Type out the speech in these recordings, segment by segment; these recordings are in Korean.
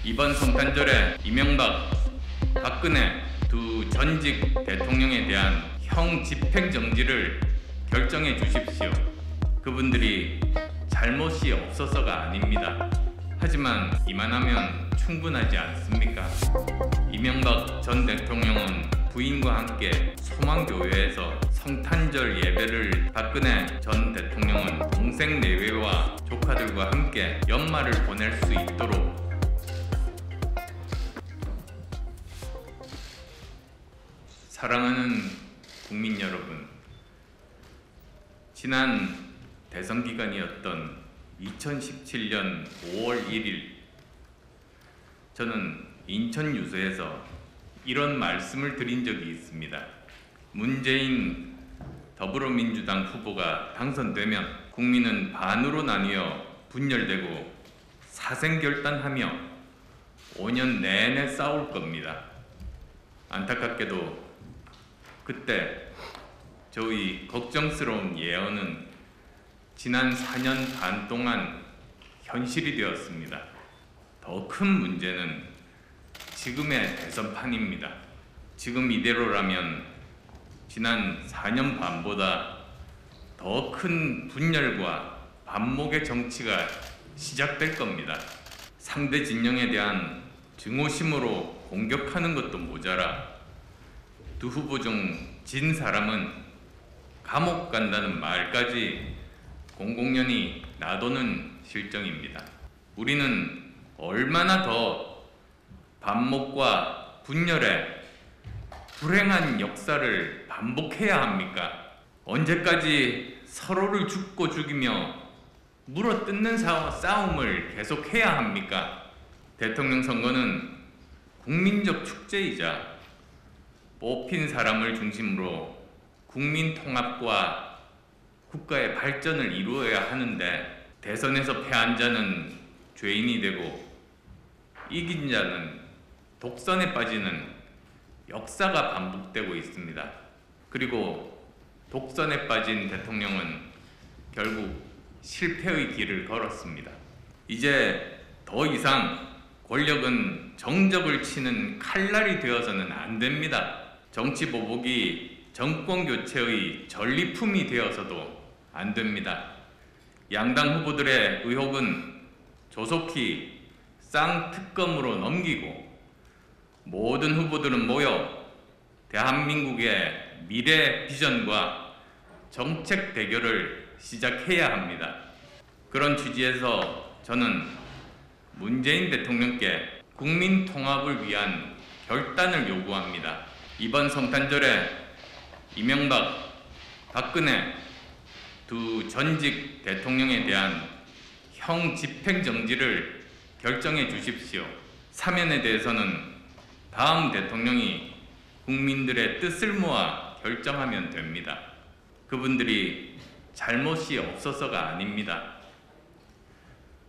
이번 성탄절에 이명박, 박근혜 두 전직 대통령에 대한 형 집행정지를 결정해 주십시오. 그분들이 잘못이 없어서가 아닙니다. 하지만 이만하면 충분하지 않습니까? 이명박 전 대통령은 부인과 함께 소망교회에서 성탄절 예배를, 박근혜 전 대통령은 동생 내외와 조카들과 함께 연말을 보낼 수 있도록 사랑하는 국민 여러분, 지난 대선 기간이었던 2017년 5월 1일 저는 인천 유서에서 이런 말씀을 드린 적이 있습니다. 문재인 더불어민주당 후보가 당선되면 국민은 반으로 나뉘어 분열되고 사생결단하며 5년 내내 싸울 겁니다. 안타깝게도 그때 저희 걱정스러운 예언은 지난 4년 반 동안 현실이 되었습니다. 더 큰 문제는 지금의 대선판입니다. 지금 이대로라면 지난 4년 반보다 더 큰 분열과 반목의 정치가 시작될 겁니다. 상대 진영에 대한 증오심으로 공격하는 것도 모자라 두 후보 중 진 사람은 감옥 간다는 말까지 공공연히 놔두는 실정입니다. 우리는 얼마나 더 반목과 분열의 불행한 역사를 반복해야 합니까? 언제까지 서로를 죽고 죽이며 물어뜯는 싸움을 계속해야 합니까? 대통령 선거는 국민적 축제이자 뽑힌 사람을 중심으로 국민 통합과 국가의 발전을 이루어야 하는데 대선에서 패한 자는 죄인이 되고 이긴 자는 독선에 빠지는 역사가 반복되고 있습니다. 그리고 독선에 빠진 대통령은 결국 실패의 길을 걸었습니다. 이제 더 이상 권력은 정적을 치는 칼날이 되어서는 안 됩니다. 정치 보복이 정권 교체의 전리품이 되어서도 안 됩니다. 양당 후보들의 의혹은 조속히 쌍특검으로 넘기고 모든 후보들은 모여 대한민국의 미래 비전과 정책 대결을 시작해야 합니다. 그런 취지에서 저는 문재인 대통령께 국민 통합을 위한 결단을 요구합니다. 이번 성탄절에 이명박, 박근혜 두 전직 대통령에 대한 형 집행정지를 결정해 주십시오. 사면에 대해서는 다음 대통령이 국민들의 뜻을 모아 결정하면 됩니다. 그분들이 잘못이 없어서가 아닙니다.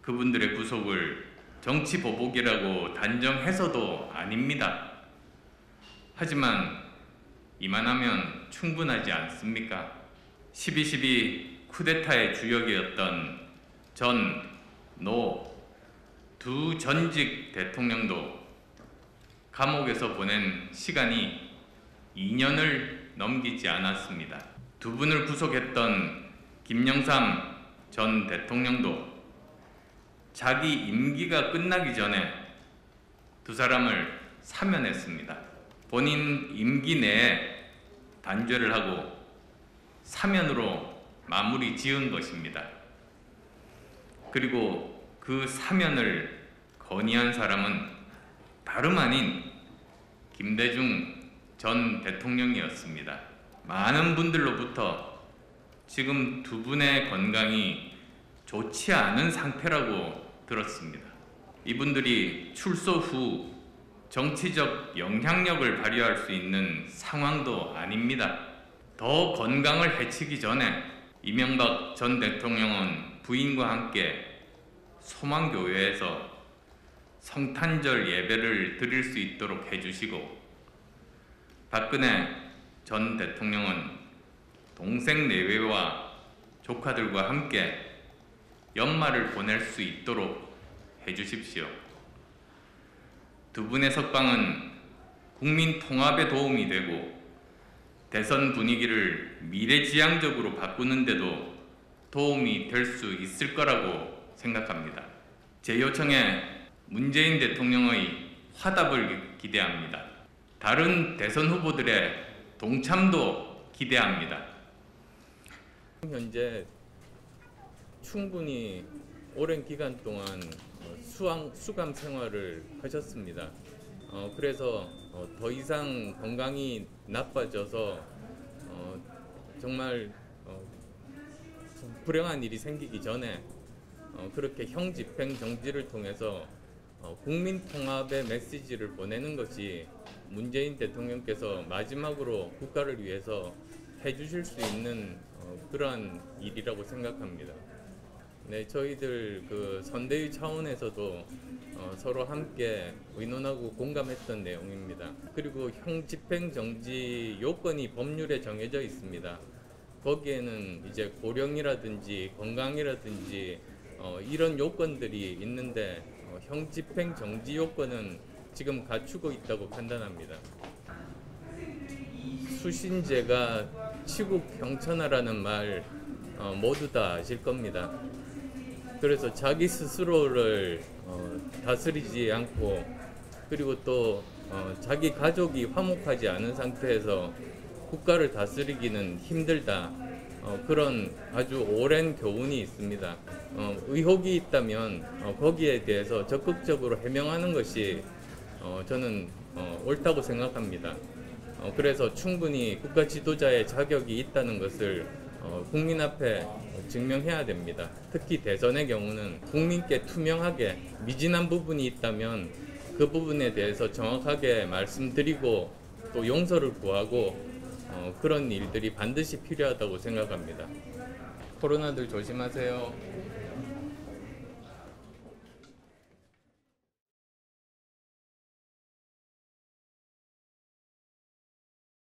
그분들의 구속을 정치 보복이라고 단정해서도 아닙니다. 하지만 이만하면 충분하지 않습니까? 12.12 쿠데타의 주역이었던 전, 노 두 전직 대통령도 감옥에서 보낸 시간이 2년을 넘기지 않았습니다. 두 분을 구속했던 김영삼 전 대통령도 자기 임기가 끝나기 전에 두 사람을 사면했습니다. 본인 임기 내에 단죄를 하고 사면으로 마무리 지은 것입니다. 그리고 그 사면을 건의한 사람은 다름 아닌 김대중 전 대통령이었습니다. 많은 분들로부터 지금 두 분의 건강이 좋지 않은 상태라고 들었습니다. 이분들이 출소 후 정치적 영향력을 발휘할 수 있는 상황도 아닙니다. 더 건강을 해치기 전에 이명박 전 대통령은 부인과 함께 소망교회에서 성탄절 예배를 드릴 수 있도록 해주시고, 박근혜 전 대통령은 동생 내외와 조카들과 함께 연말을 보낼 수 있도록 해주십시오. 두 분의 석방은 국민 통합에 도움이 되고 대선 분위기를 미래지향적으로 바꾸는 데도 도움이 될 수 있을 거라고 생각합니다. 제 요청에 문재인 대통령의 화답을 기대합니다. 다른 대선 후보들의 동참도 기대합니다. 현재 충분히 오랜 기간 동안 수감 생활을 하셨습니다. 그래서 더 이상 건강이 나빠져서 정말 불행한 일이 생기기 전에 그렇게 형 집행 정지를 통해서 국민 통합의 메시지를 보내는 것이 문재인 대통령께서 마지막으로 국가를 위해서 해주실 수 있는 그러한 일이라고 생각합니다. 네, 저희들 그 선대위 차원에서도 서로 함께 의논하고 공감했던 내용입니다. 그리고 형 집행 정지 요건이 법률에 정해져 있습니다. 거기에는 이제 고령이라든지 건강이라든지 이런 요건들이 있는데 형 집행 정지 요건은 지금 갖추고 있다고 판단합니다. 수신제가 치국 형천하라는 말 모두 다 아실 겁니다. 그래서 자기 스스로를 다스리지 않고 그리고 또 자기 가족이 화목하지 않은 상태에서 국가를 다스리기는 힘들다. 그런 아주 오랜 교훈이 있습니다. 의혹이 있다면 거기에 대해서 적극적으로 해명하는 것이 저는 옳다고 생각합니다. 그래서 충분히 국가 지도자의 자격이 있다는 것을 국민 앞에 증명해야 됩니다. 특히 대선의 경우는 국민께 투명하게 미진한 부분이 있다면 그 부분에 대해서 정확하게 말씀드리고 또 용서를 구하고 그런 일들이 반드시 필요하다고 생각합니다. 코로나들 조심하세요.